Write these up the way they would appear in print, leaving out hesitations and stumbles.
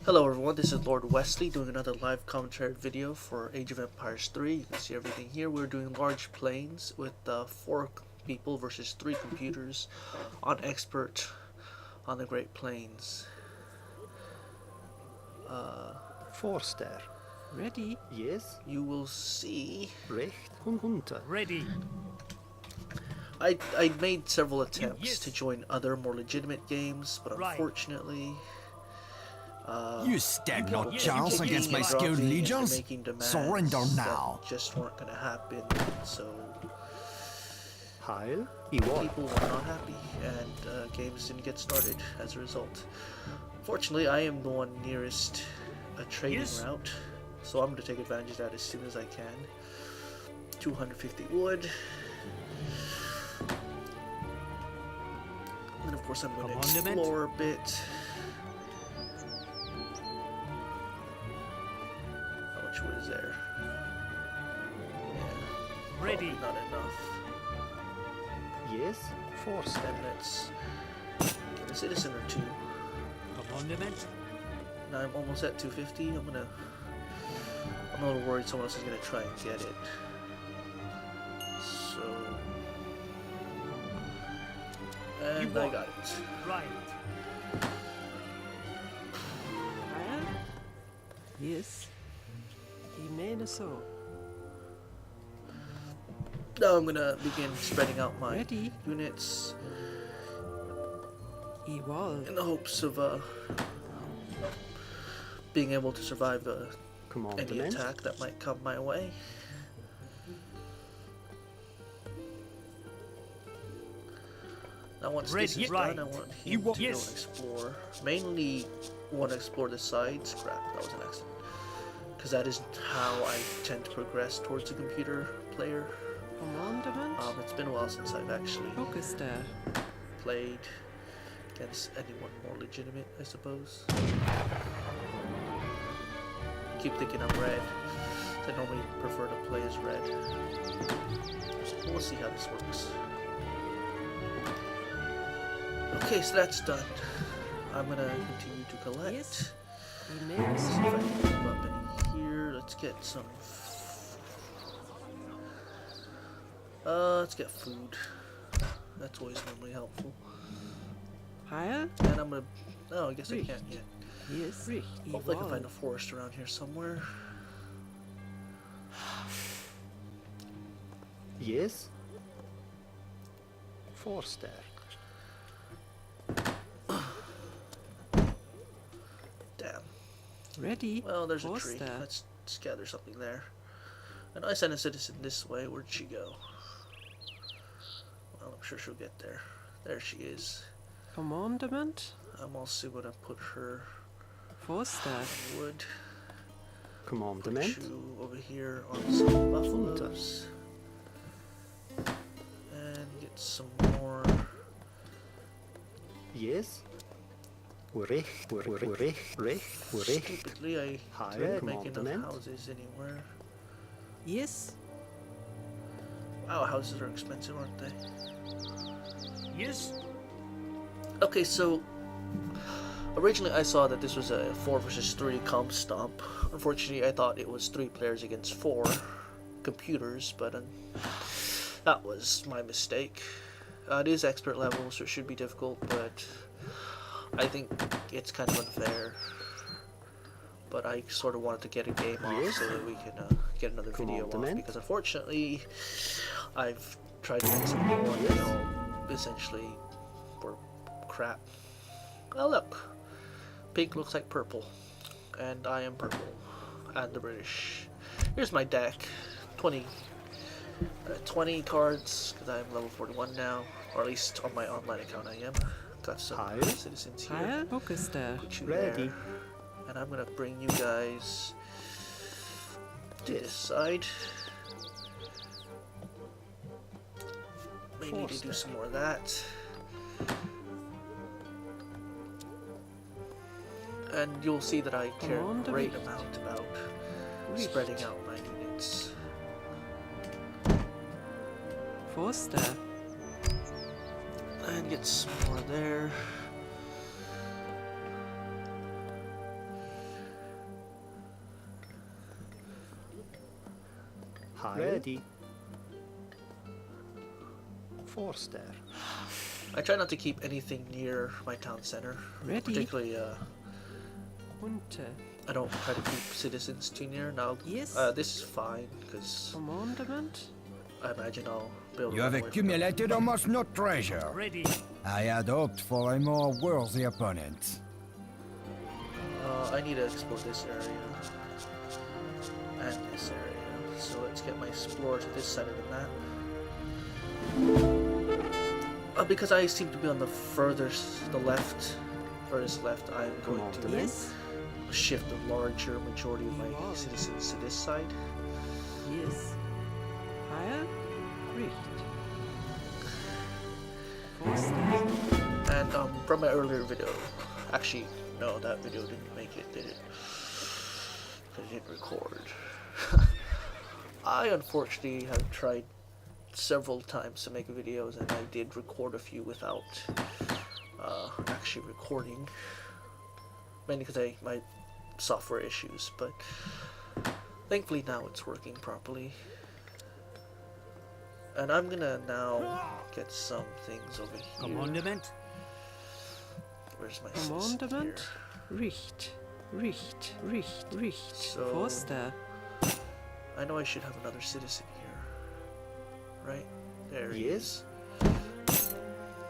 Hello everyone, this is Lord Westley doing another live commentary video for Age of Empires 3. You can see everything here. We're doing large planes with 4 people versus 3 computers on Expert on the Great Plains. Forster. Ready? Yes. You will see... Recht und runter. Ready. I made several attempts Yes. to join other more legitimate games, but Right. unfortunately... You stand no people chance kept against kicking my and skilled dropping and legions. making demands Surrender that now. just weren't going to happen, so Heil. Iwal. people were not happy, and games didn't get started as a result. Fortunately, I am the one nearest a trading Yes. route, so I'm going to take advantage of that as soon as I can. 250 wood. And of course I'm going to Commandment. explore a bit. How much wood is there? Yeah, Ready. probably not enough. Yes. Forster. Then let's get a citizen or two. Commandment. Now I'm almost at 250. I'm a little worried someone else is gonna try and get it. So, and You I won. got it. Right. Yes. I mener så. Now I'm gonna begin spreading out my Ready? units I wall. in the hopes of being able to survive any Commandment. attack that might come my way. Now once this Ready, is right. done, I want You him want- to go yes. and explore. Mainly want to explore the sides. Crap, that was an accident. Because that is how I tend to progress towards a computer player. Commandment. It's been a while since I've actually Orchestra. played against anyone more legitimate, I suppose. Keep thinking I'm red. I normally prefer to play as red. We'll see how this works. Okay, so that's done. I'm gonna continue to collect. Yes. I mener Let's see så. if I can move up any here. Let's get some. Let's get food. That's always normally helpful. Heil. And I'm gonna. Oh, I guess I can't yet. Yes. I Hopefully I can find wall. a forest around here somewhere. Yes. Forster. Damn. Ready? Well, there's a tree. Forster. Let's gather something there. And I sent a citizen this way. Where'd she go? Well, I'm sure she'll get there. There she is. Commandment. I'm also gonna put her Forster. on wood. Commandment. Put you over here on some buffaloes. And get some more. Yes. Recht. Recht. Stupidly, I Higher didn't make enough commandment. houses anywhere. Yes. Wow, houses are expensive, aren't they? Yes. Okay, so originally I saw that this was a 4 versus 3 comp stomp. Unfortunately, I thought it was 3 players against 4 computers, but that was my mistake. It is expert level, so it should be difficult, but I think it's kind of unfair. But I sort of wanted to get a game off Yes. so that we can get another video off, Commandment. because unfortunately I've tried to make some more, and they all essentially were crap. Oh look, pink looks like purple, and I am purple, and the British. Here's my deck, 20 cards, because I'm level 41 now, or at least on my online account I am. Got some Heil. citizens here. Heil. Orchestra. Put you Ready. there, and I'm gonna bring you guys to this side. May need to do Forster. some more of that. And you'll see that I care a Command great Richt. amount about Richt. spreading out my units. Forster. And get some more there. Heil. Ready. Forster. I try not to keep anything near my town center. Ready. Particularly, Unter. I don't try to keep citizens too near. Now, Yes. this is fine, because Commandment. I imagine I'll build You have one away from them. accumulated almost no treasure. Ready. I had hoped for a more worthy opponent. I need to explore this area. And this area. So let's get my explorer to this side of the map. Because I seem to be on the furthest left, I'm going to Yes. shift the larger majority of my citizens to this side. Yes. Heil. Richt. Forster. And from my earlier video, actually, no, that video didn't make it, did it? Because it didn't record. I unfortunately have tried several times to make videos, and I did record a few without actually recording, mainly because my software issues, but thankfully now it's working properly. And I'm gonna now get some things over here. Commandment. Where's my citizen Commandment. here? Richt. Richt. Richt. Richt. So- Forster. I know I should have another citizen here. Right? There he Yes. is.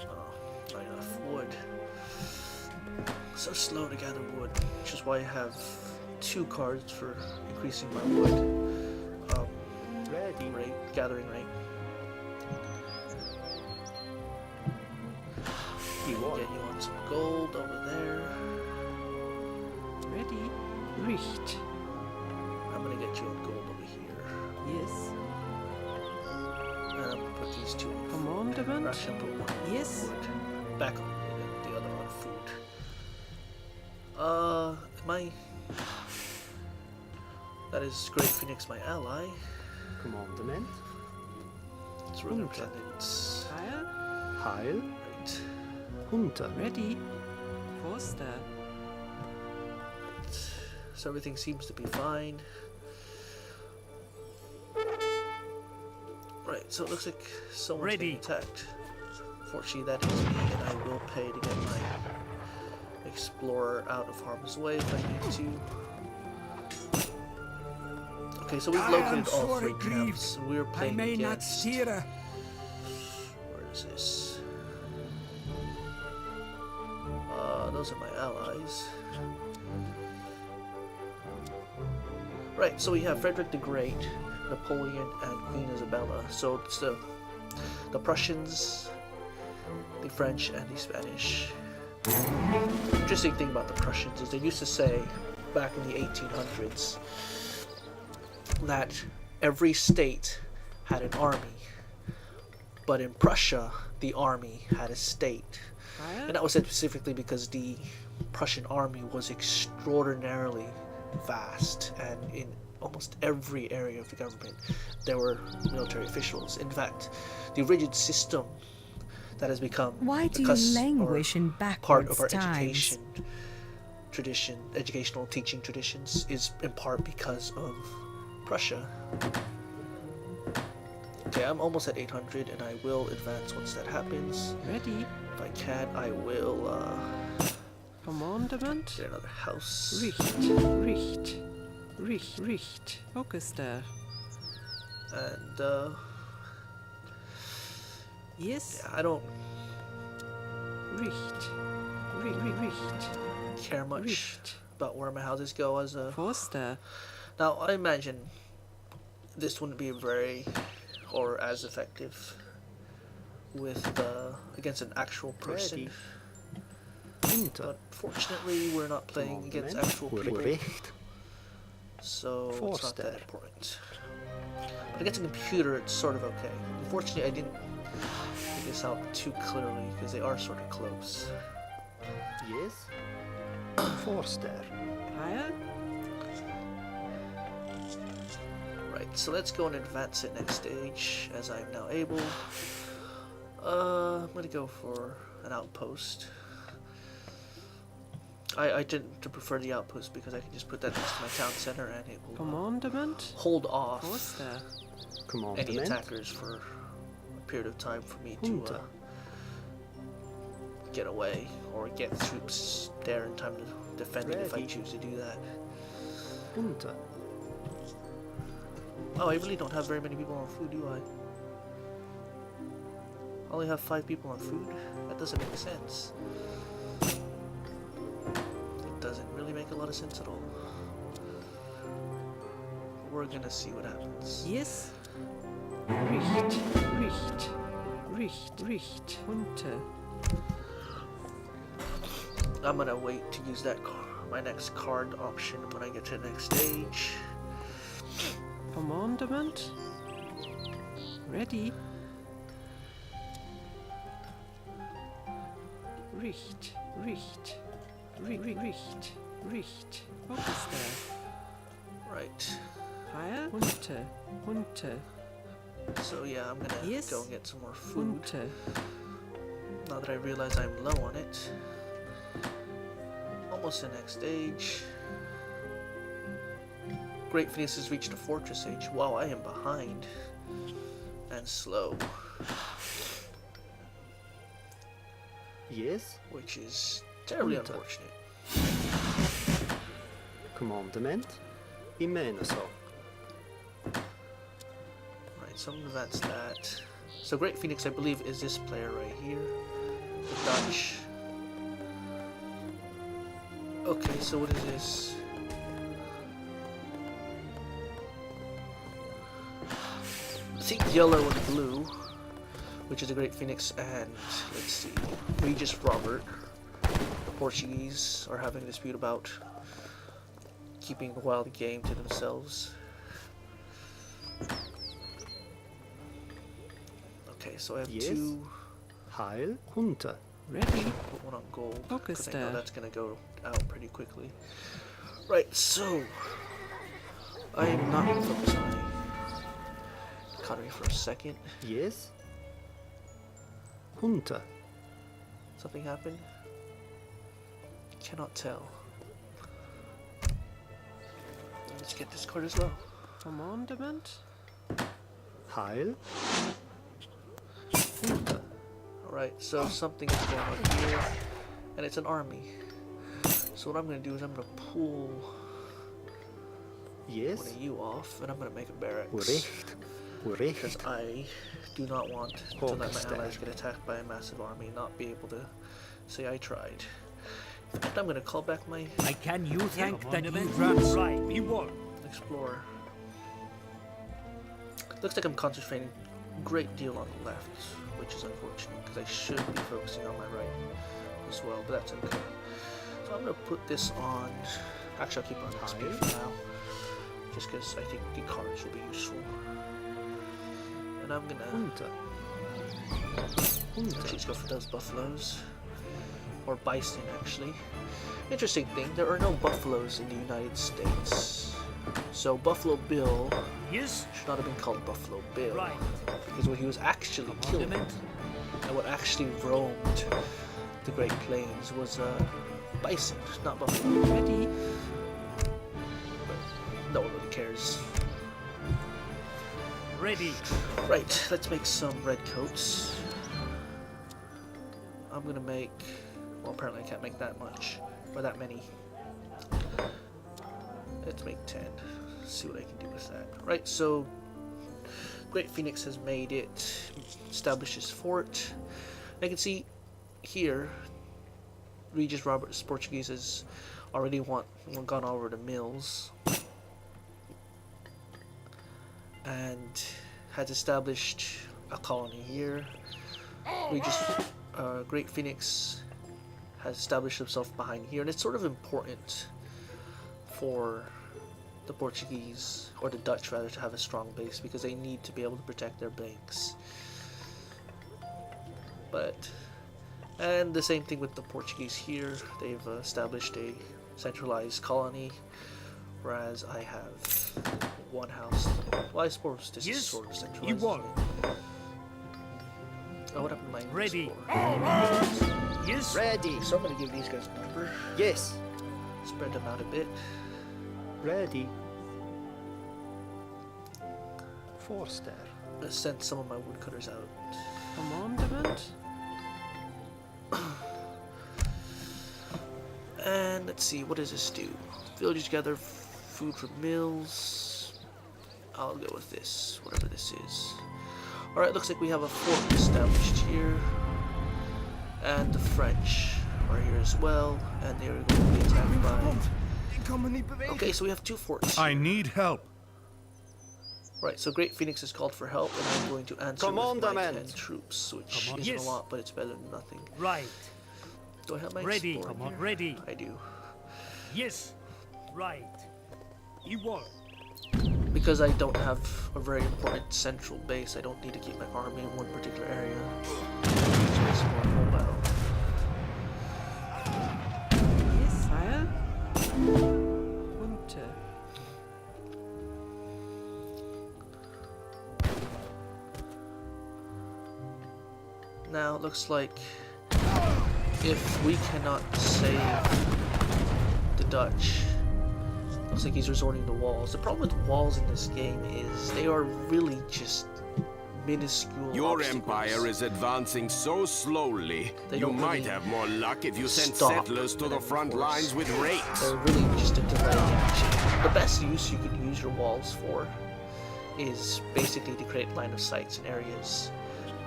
Oh, not enough wood. So slow to gather wood, which is why I have 2 cards for increasing my wood Ready. gathering rate. You Get want. you on some gold over there. Ready. Richt. I'm gonna get you on gold over here. Yes. And I'm gonna put these 2 on food. Commandment. Or actually, I'll put one on Yes. wood. Back on wood and the other on food. That is Great Phoenix, my ally. Commandment. It's really Lieutenant. Heil. Heil. Right. Hunter. Ready. Forster. So everything seems to be fine. Right, so it looks like someone's Ready. being attacked. Fortunately, that is me, and I will pay to get my explorer out of harm's way if I need to. Okay, so we've located all 3 camps. and We're playing against. Where is this? Those are my allies. Right, so we have Frederick the Great, Napoleon, and Queen Isabella. So it's the Prussians, the French, and the Spanish. Interesting thing about the Prussians is they used to say back in the 1800s that every state had an army, but in Prussia the army had a state. Heil. And that was said specifically because the Prussian army was extraordinarily vast, and in almost every area of the government there were military officials. In fact, the rigid system that has become Why the do you cus- or languish in part backwards of our times? educational teaching traditions is in part because of Prussia. Okay, I'm almost at 800, and I will advance once that happens. Ready. If I can, I will Commandment. get another house. Richt. Richt. Richt. Richt. Augusta. And Yes. yeah, I don't Richt. Richt. care much Richt. about where my houses go as a. Forster. Now, I imagine this wouldn't be very or as effective with against an actual person. Ready. Hunter. But fortunately, we're not playing against Commandment. actual people, Richt. so it's not Forster. that important. But against a computer, it's sort of okay. Unfortunately, I didn't figure this out too clearly because they are sort of close. Yes. Forster. Heil. Right, so let's go and advance it next stage, as I am now able. I'm gonna go for an outpost. I tend to prefer the outpost because I can just put that next to my town center and it will Commandment? hold off Forster. any Commandment. attackers for a period of time for me to Junta. get away or get troops there in time to defend it if I Ready. choose to do that. Junta. Oh, I really don't have very many people on food, do I? I only have 5 people on food? That doesn't make sense. It doesn't really make a lot of sense at all. We're gonna see what happens. Yes. Richt. Richt. Richt. Richt. Unter. I'm gonna wait to use that my next card option when I get to the next stage. Commandment? Ready. Richt. Richt. Richt. Richt. Orchester. Right. Heil. Unter. Unter. So yeah, I'm gonna Yes. go and get some more food. Unter. Now that I realize I'm low on it. Almost the next stage. Great Phoenix has reached a fortress age. Wow, I am behind. And slow. Yes. Which is terribly Unter. unfortunate. Commandment. Imeneso. Right, so I'm gonna advance that. So Great Phoenix, I believe, is this player right here. The Dutch. Okay, so what is this? I think yellow and blue, which is a Great Phoenix, and let's see, Regis Robert. The Portuguese are having a dispute about keeping the wild game to themselves. Okay, so I have Yes. 2. Heil. Junta. Ready. Put 1 on gold, because I know Orchester. that's gonna go out pretty quickly. Right, so I am not gonna focus on my economy for a second. Yes. Junta. Something happened? Cannot tell. Let's get this card as well. Commandment? Heil. Junta. Alright, so something is going on here, and it's an army. So what I'm gonna do is I'm gonna pull Yes. one of you off, and I'm gonna make a barracks. Recht. Because Recht. I do not want to let my Orchester. allies get attacked by a massive army and not be able to say I tried. In fact, I'm going to call back my I can you thank that you Commandment. ran right. We won. explorer. Looks like I'm concentrating a great deal on the left, which is unfortunate because I should be focusing on my right as well, but that's okay. So I'm going to put this on. Actually, I'll keep it on XP for now, just because I think the cards will be useful. And I'm going to. Junta. Junta. Let's go for those buffaloes. Or bison, actually. Interesting thing, there are no buffaloes in the United States. So Buffalo Bill Yes. should not have been called Buffalo Bill. Right. Because what he was actually killing Commandment. and what actually roamed the Great Plains was bison, not buffalo. Ready. But no one really cares. Ready. Right, let's make some red coats. I'm gonna make, well, apparently I can't make that much, or that many. Let's make 10. See what I can do with that. Right, so Great Phoenix has made it, established his fort. I can see here, Regis Roberts Portuguese has already gone over to Mills and has established a colony here. Regis Great Phoenix has established himself behind here, and it's sort of important for the Portuguese, or the Dutch rather, to have a strong base because they need to be able to protect their banks. And the same thing with the Portuguese here. They've established a centralized colony, whereas I have one house. Well, I suppose this is Yes, sort of centralized. you won. isn't it? Oh, what happened to my Ready. explorer? Yes. Ready. So I'm gonna give these guys a number. Yes. Spread them out a bit. Ready. Forster. Let's send some of my woodcutters out. Commandment. And let's see, what does this do? Villagers gather food from mills. I'll go with this, whatever this is. Alright, looks like we have a fort established here. And the French are here as well. And they are going to be attacked by... Okay, so we have 2 forts. I need help. Right, so Great Phoenix has called for help, and I'm going to answer with my 10 Commandment. troops, which Come on. isn't Yes. a lot, but it's better than nothing. Right. Do I have my Ready. explorer Come on. here? Ready. I do. Yes. Right. Igual. Because I don't have a very important central base, I don't need to keep my army in one particular area. So it's more mobile. Yes, sire. Unter. Now it looks like if we cannot save the Dutch, looks like he's resorting to walls. The problem with walls in this game is they are really just minuscule Your obstacles. empire is advancing so slowly. They You don't might really have more luck if you sent stop settlers to the and front enforce. lines with rakes. They're really just a delaying action. The best use you could use your walls for is basically to create line of sights in areas.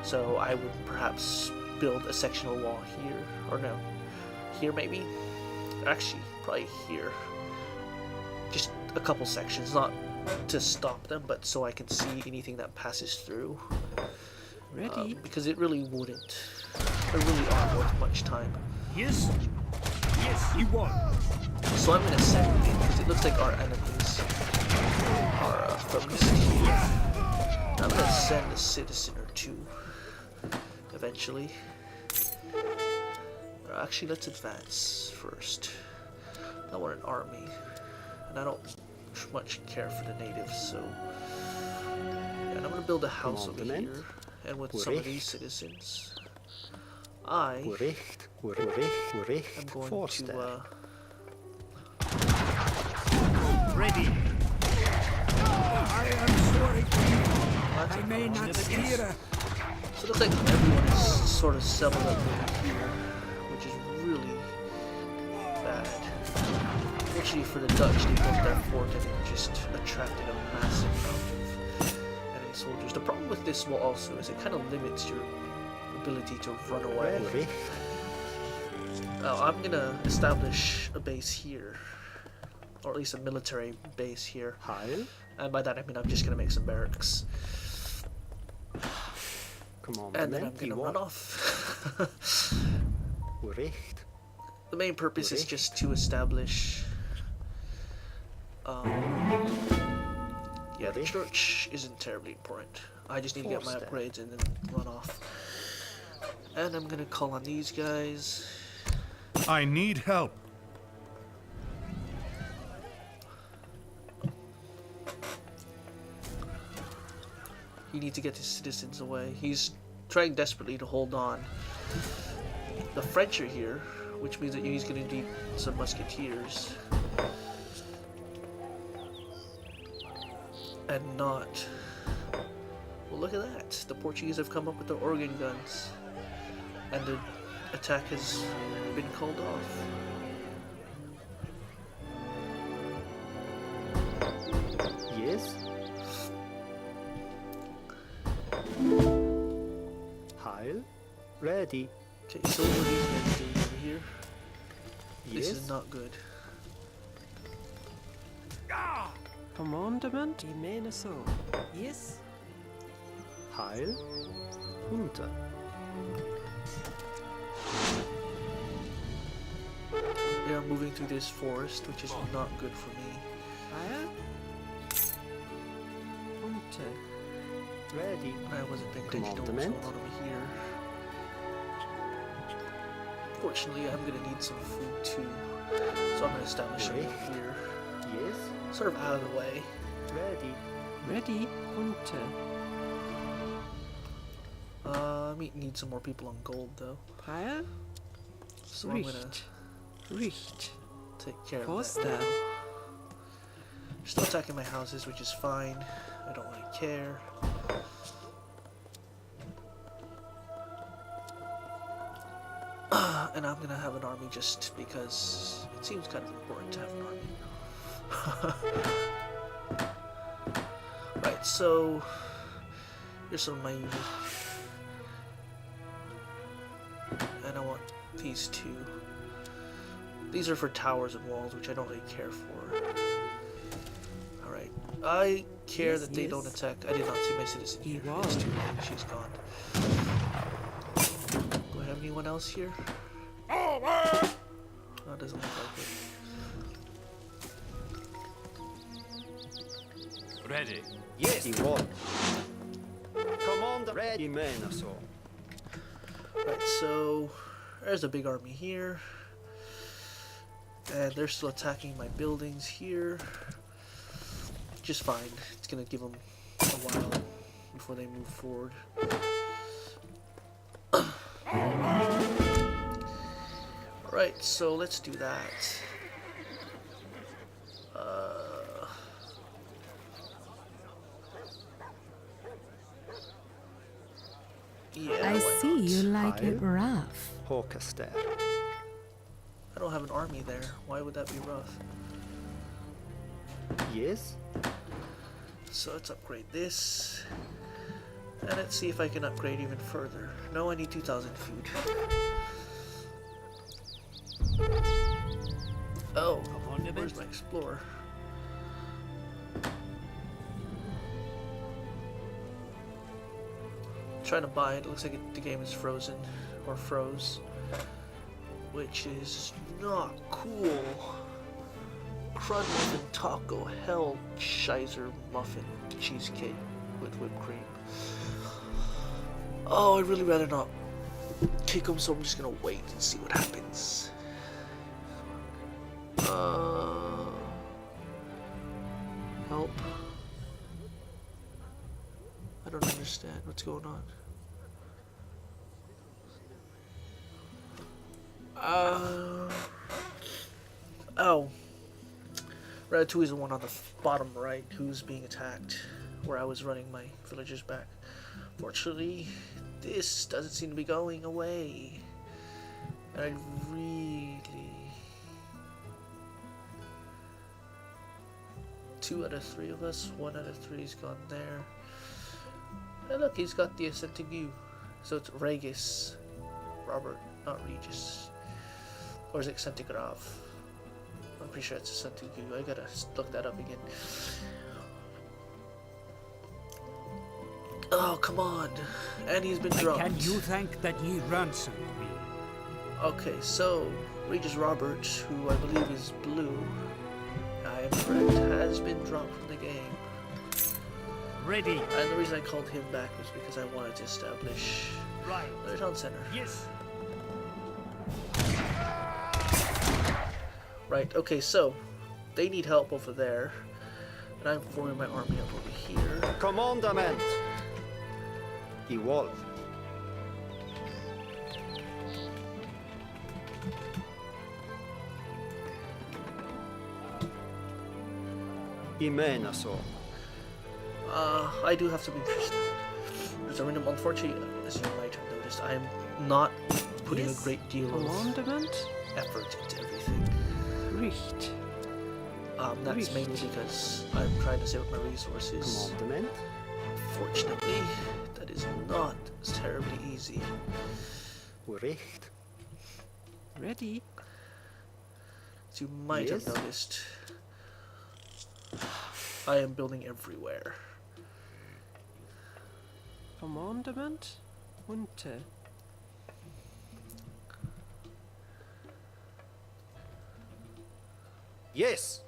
So I would perhaps build a sectional wall here, or no, here maybe? Actually, probably here. Just a couple sections, not to stop them, but so I can see anything that passes through. Ready. Because it really wouldn't. It really aren't worth much time. Yes. Yes. Igual. So I'm gonna send in, because it looks like our enemies are focused here. I'm gonna send a citizen or two eventually. Actually, let's advance first. I want an army, and I don't much care for the natives, so yeah, and I'm gonna build a house over Commandment. here, and with some of these citizens, I Gericht. am Gericht. going Forster. to Ready. I am sorry for you. I may not steer. So it looks like everyone is sort of settled up over here, which is really bad. Fortunately for the Dutch, they built their fort and it just attracted a massive amount of enemy soldiers. The problem with this wall also is it kind of limits your ability to run away. Gericht. Now I'm gonna establish a base here, or at least a military base here. Heil. And by that I mean I'm just gonna make some barracks. And then I'm Commandment. gonna run off. Gericht. The main purpose is Correct. just to establish. Yeah, the Correct. church isn't terribly important. I just need to get my Forster. upgrades and then run off. And I'm gonna call on these guys. I need help. He needs to get his citizens away. He's trying desperately to hold on. The French are here, which means that he's gonna need some musketeers. And not... Well, look at that. The Portuguese have come up with their organ guns. And the attack has been called off. Yes. Heil. Ready. Okay, so what are these guys doing over here? This Yes. is not good. Commandment. Ich meine so. Yes. Heil. Unter. They are moving through this forest, which is not good for me. Fire. Unter. Ready. I wasn't paying attention to what's going Commandment. on over here. Fortunately, I'm gonna need some food too, so I'm gonna establish them over here, Yes. sort of out of the way. Ready. Ready. Unter. I need some more people on gold though. Fire. So I'm gonna Richt. Richt. take care of Poster. that. They're still attacking my houses, which is fine. I don't really care. And I'm gonna have an army just because it seems kind of important to have an army. Right, so here's some of my units. And I want these two. These are for towers and walls, which I don't really care for. Alright. I care Yes, that they don't yes. attack. I did not see my citizen here. Wow. It's too late. She's gone. Do I have anyone else here? Oh, it doesn't look like it. Ready. Yes, he won. Commander ready, Menaso. Right, so there's a big army here. And they're still attacking my buildings here. Just fine. It's gonna give them a while before they move forward. Right, so let's do that. Yeah, I why see not? you like it Fire. rough. Hawkerstair. I don't have an army there. Why would that be rough? Yes. So let's upgrade this. And let's see if I can upgrade even further. No, I need 2,000 food. Oh, where's my explorer? Trying to buy it. Looks like the game is frozen or froze, which is not cool. Crud muffin taco hell shizer muffin cheesecake with whipped cream. Oh, I'd really rather not take them, so I'm just gonna wait and see what happens. Help. I don't understand what's going on. Oh. Ratatouille is the one on the bottom right who's being attacked, where I was running my villagers back. Fortunately, this doesn't seem to be going away. And I really... 2 out of 3 of us, 1 out of 3's gone there. And look, he's got the Ascentigu. So it's Regis. Robert, not Regis. Or is it Centigrave? I'm pretty sure it's Ascentigu. I gotta look that up again. Oh, come on. And he's been dropped. Can you thank that ye ransomed me? Okay, so Regis Robert, who I believe is blue, I am correct, has been dropped from the game. Ready. And the reason I called him back was because I wanted to establish Right. another town center. Yes. Right, okay, so they need help over there. And I'm forming my army up over here. Commandament. Evolve. Imenaso. I do have some interest. There's a random, unfortunately, as you might have noticed, I'm not putting Yes. a great deal of Commandment. effort into everything. Richt. That's mainly because I'm trying to save up my resources. Commandment. Fortunately, that is not terribly easy. Recht. Ready. As you might have Yes. noticed, I am building everywhere. Commandment. Unter. Yes.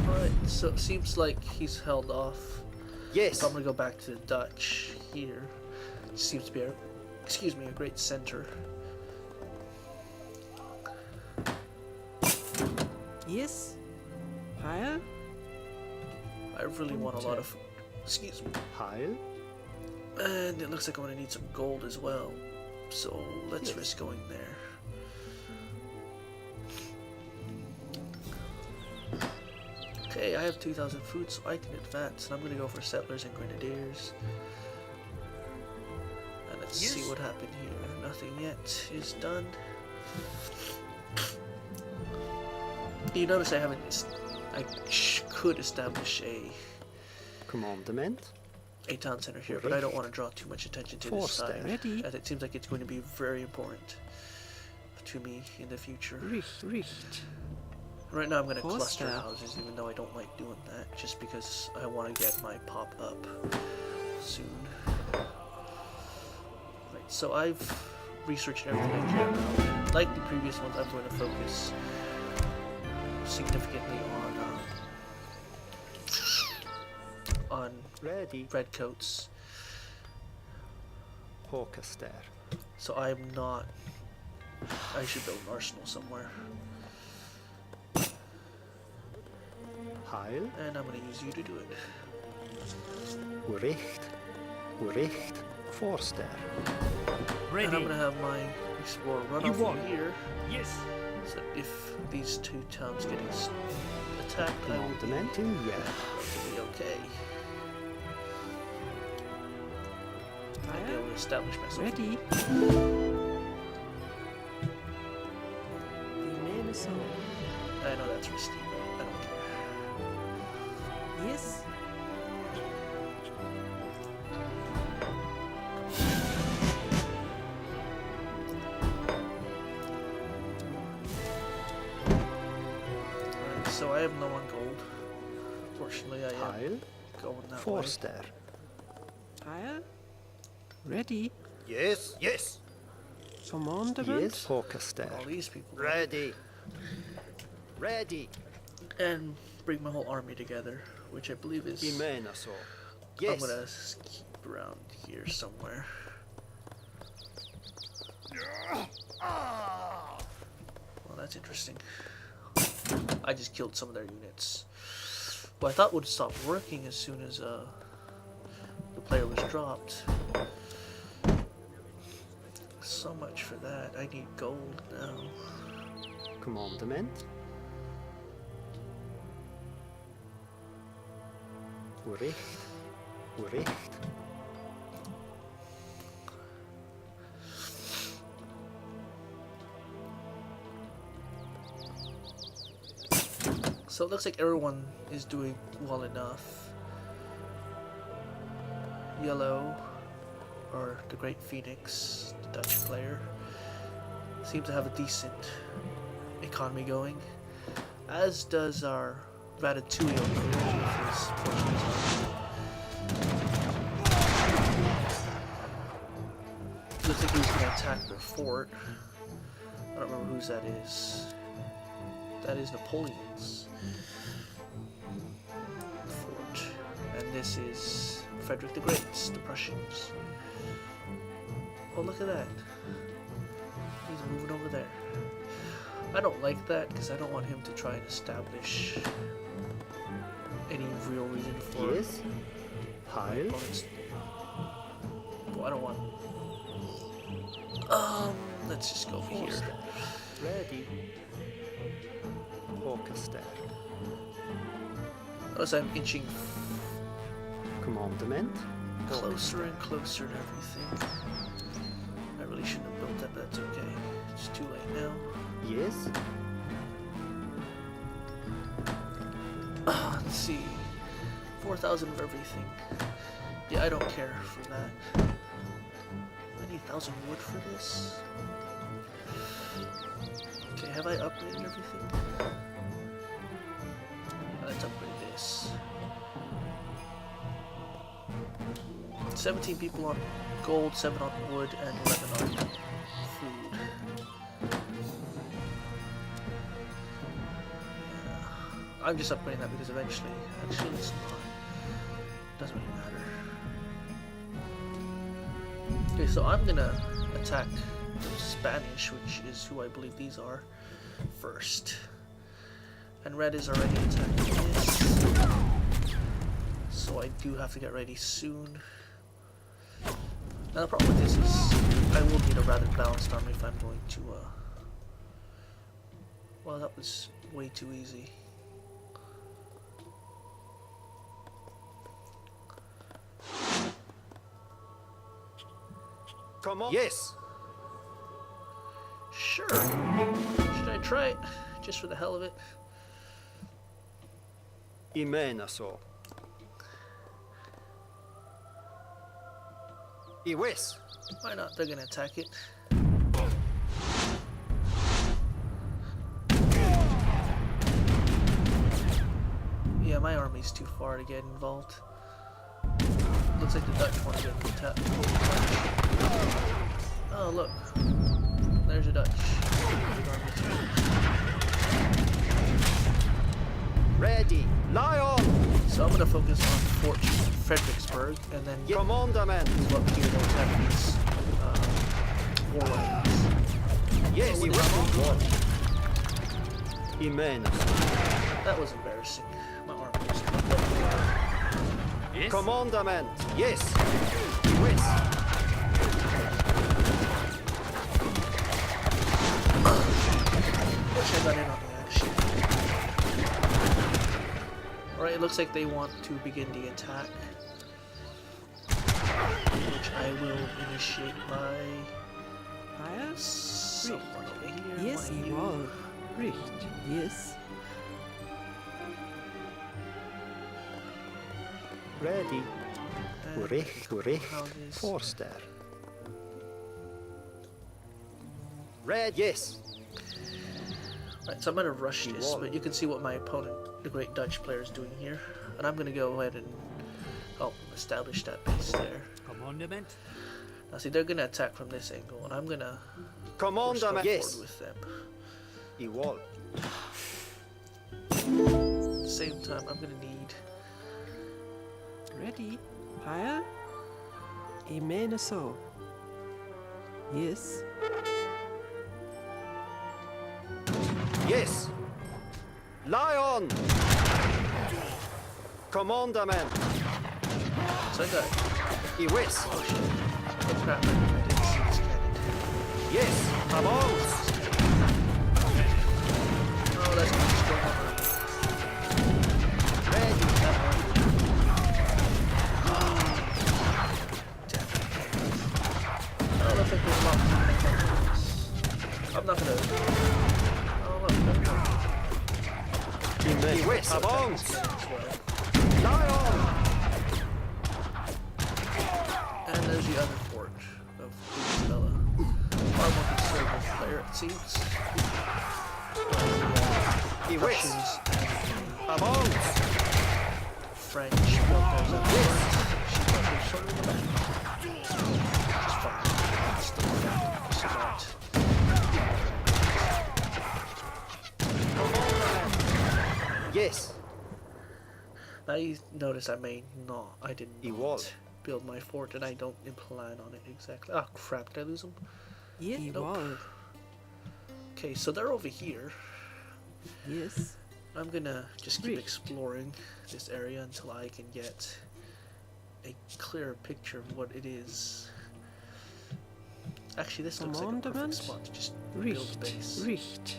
Alright, so it seems like he's held off. Yes. So I'm gonna go back to the Dutch here. Seems to be a, excuse me, a great center. Yes. Heil. I really want a lot of food. Excuse me. Heil. And it looks like I'm gonna need some gold as well. So let's risk going there. Okay, I have 2,000 food, so I can advance. And I'm gonna go for settlers and grenadiers. And let's see what happened here. Nothing yet is done. You notice I haven't. Could establish Commandment. a town center here, but I don't want to draw too much attention to this side. Ready. As it seems like it's going to be very important to me in the future. Richt. Right now I'm going to Course, cluster yeah. houses, even though I don't like doing that, just because I want to get my pop up soon. Right, so I've researched everything I care about. Like the previous ones, I'm going to focus significantly on Ready. redcoats. Håkaster. So I'm not. I should build an arsenal somewhere, Heil. and I'm going to use you to do it. Uricht. Forster. And Ready. I'm going to have my explorer run You off won. from here. Yes. So if these two towns get attacked, I will Commandment in yeah. be okay. I'll be able to establish myself. Ready. Remain a song. I know that's risky, but I don't care. Yes. Right, so I have no on gold. Fortunately, I am Heil. going that way. Forster. Heil. Ready. Yes. Commandment. Yes. Håkaster. All these people. Ready. And bring my whole army together, which I believe is. Vi menar så. I'm Yes. gonna keep around here somewhere. Well, that's interesting. I just killed some of their units. Well, I thought would stop working as soon as the player was dropped. So much for that. I need gold now. Commandment. Uricht. So it looks like everyone is doing well enough. Yellow, or the Great Phoenix, the Dutch player, seems to have a decent economy going, as does our Ratatouille player with his Portuguese army. Looks like he was going to attack their fort. I don't remember whose that is. That is Napoleon's fort. And this is Frederick the Great's, the Prussians. Oh, look at that. He's moving over there. I don't like that because I don't want him to try and establish any real reason for Yes. Heil. opponents. Well, I don't want. Let's just go over here. Forster. Ready. Håkaster. Notice I'm inching Commandment. closer and closer to everything. I really shouldn't have built that, but that's okay. It's too late now. Yes. Let's see. 4,000 of everything. Yeah, I don't care for that. I need 1,000 wood for this. Okay, have I upgraded everything? Let's upgrade this. 17 people on gold, 7 on wood, and 11 on food. Yeah. I'm just upgrading that because eventually, actually it's not. Doesn't really matter. Okay, so I'm gonna attack the Spanish, which is who I believe these are, first. And red is already attacking this. So I do have to get ready soon. Now the problem with this is I will need a rather balanced army if I'm going to, well, that was way too easy. Come on. Yes. Sure. Should I try it? Just for the hell of it? I menar så. I West. Why not? They're gonna attack it. Yeah, my army's too far to get involved. Looks like the Dutch want to get attacked. Oh, look. There's a Dutch. Ready. Lion. So I'm gonna focus on Fort Fredericksburg and then get Commandament. up here to attack these warlines. Yes. Oh, I what Ramon. is I menar så. That was embarrassing. My army was not up. Yes. Commandament. Yes. I West. Wish I got in on the action. Alright, it looks like they want to begin the attack. Which I will initiate by Higher? someone over here. Yes, Why I you? will. Richt. Yes. Ready. And Recht. houses. Forster. Red. Yes. Right, so I'm gonna rush You this, won. but you can see what my opponent, the great Dutch player, is doing here. And I'm gonna go ahead and help establish that base there. Commandment. Now see, they're gonna attack from this angle, and I'm gonna push forward Commandament. Yes. with them. I wall. At the same time, I'm gonna need Ready. Higher? I menar så. Yes. Yes. Lion. Commandament. so I got I West. oh shit. Oh crap, I didn't see this cannon. Yes. Ramon. Oh, that's gonna destroy my army. Ready. That one. Damn it. I don't know if I can lock my cannons. I'm not gonna. Oh look, I West. Ramon. as well. Lion. And there's the other fort of Isabella. Far more conservative player, it seems. I West. Russians and Ramon. French built theirs up first. She built hers sort of in the back. Which is fine. It's still smart. Yes. Now you notice I did He wall. not build my fort, and I don't plan on it exactly. Oh crap, did I lose them? Yes. I Nope. will. Okay, so they're over here. Yes. I'm gonna just keep Richt. exploring this area until I can get a clearer picture of what it is. Actually, this looks like a perfect Commandment. spot to just build a Richt. base. Richt.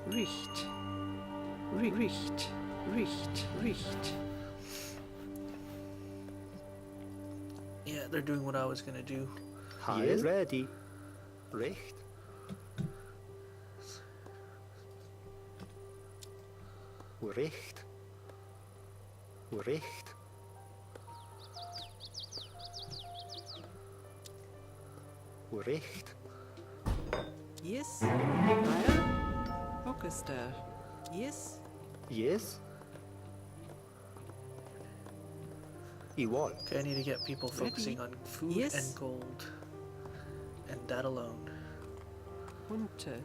Richt. Richt. Richt. Richt. Yeah, they're doing what I was gonna do. Yes. Ready. Recht. Recht. Recht. Recht. Yes. Higher? Orchestra. Yes. Yes. I wall. Okay, I need to get people focusing on food Yes. and gold. And that alone. Unter.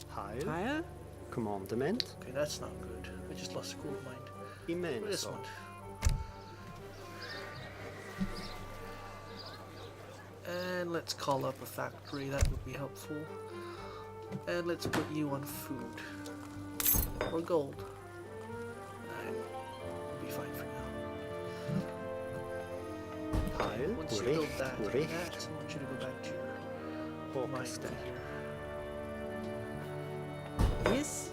Heil. Higher? Commandement. Okay, that's not good. I just lost a cool of mind. Immenso. This one. And let's call up a factory, that would be helpful. And let's put you on food. Or gold. Alright, we'll be fine for now. Heil, Once you Uricht, build that and Uricht. that, I want you to go back to your mine Håkaste. here. Yes.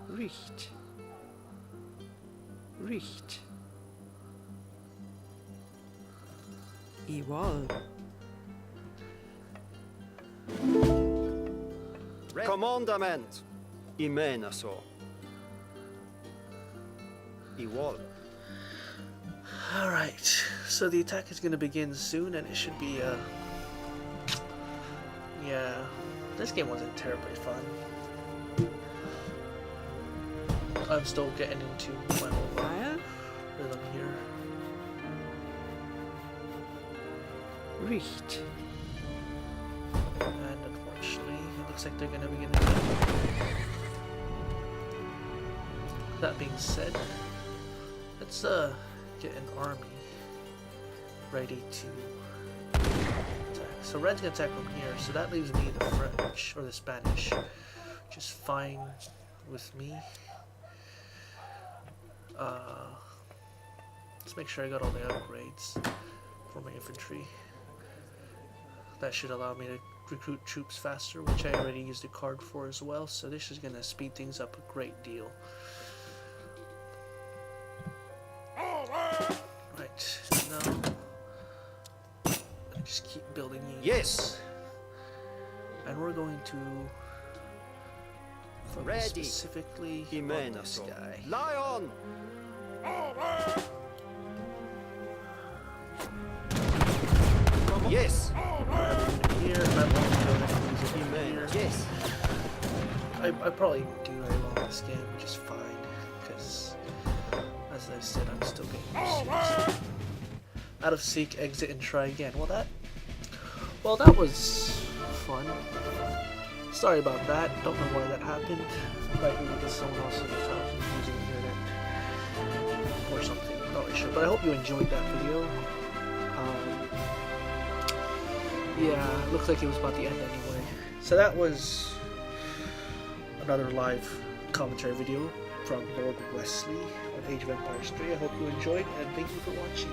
Richt. Richt. I wall. Commandament. I menar så. I wall. Alright, so the attack is going to begin soon, and it should be, yeah, this game wasn't terribly fun. I'm still getting into my own Fire. rhythm here. Richt. And unfortunately, it looks like they're going to begin again. That being said, let's get an army ready to attack. So red's gonna attack from here, so that leaves me the French or the Spanish, which is fine with me. Let's make sure I got all the upgrades for my infantry. That should allow me to recruit troops faster, which I already used a card for as well, so this is gonna speed things up a great deal. Right, now I just keep building units. Yes. And we're going to focus Ready. specifically I on menar this så. guy. Lion. Yes. Here, I won't go ahead and use it I menar. here. Yes. I probably won't do very well in this game, which is fine, because as I said, I'm still getting used to it. Out of seek, exit, and try again. Well, that was fun. Sorry about that. Don't know why that happened. Likely because someone else in the house was using the internet or something. Not really sure. But I hope you enjoyed that video. Yeah, looks like it was about the end anyway. So that was another live commentary video from Lord Westley on Age of Empires 3. I hope you enjoyed, and thank you for watching.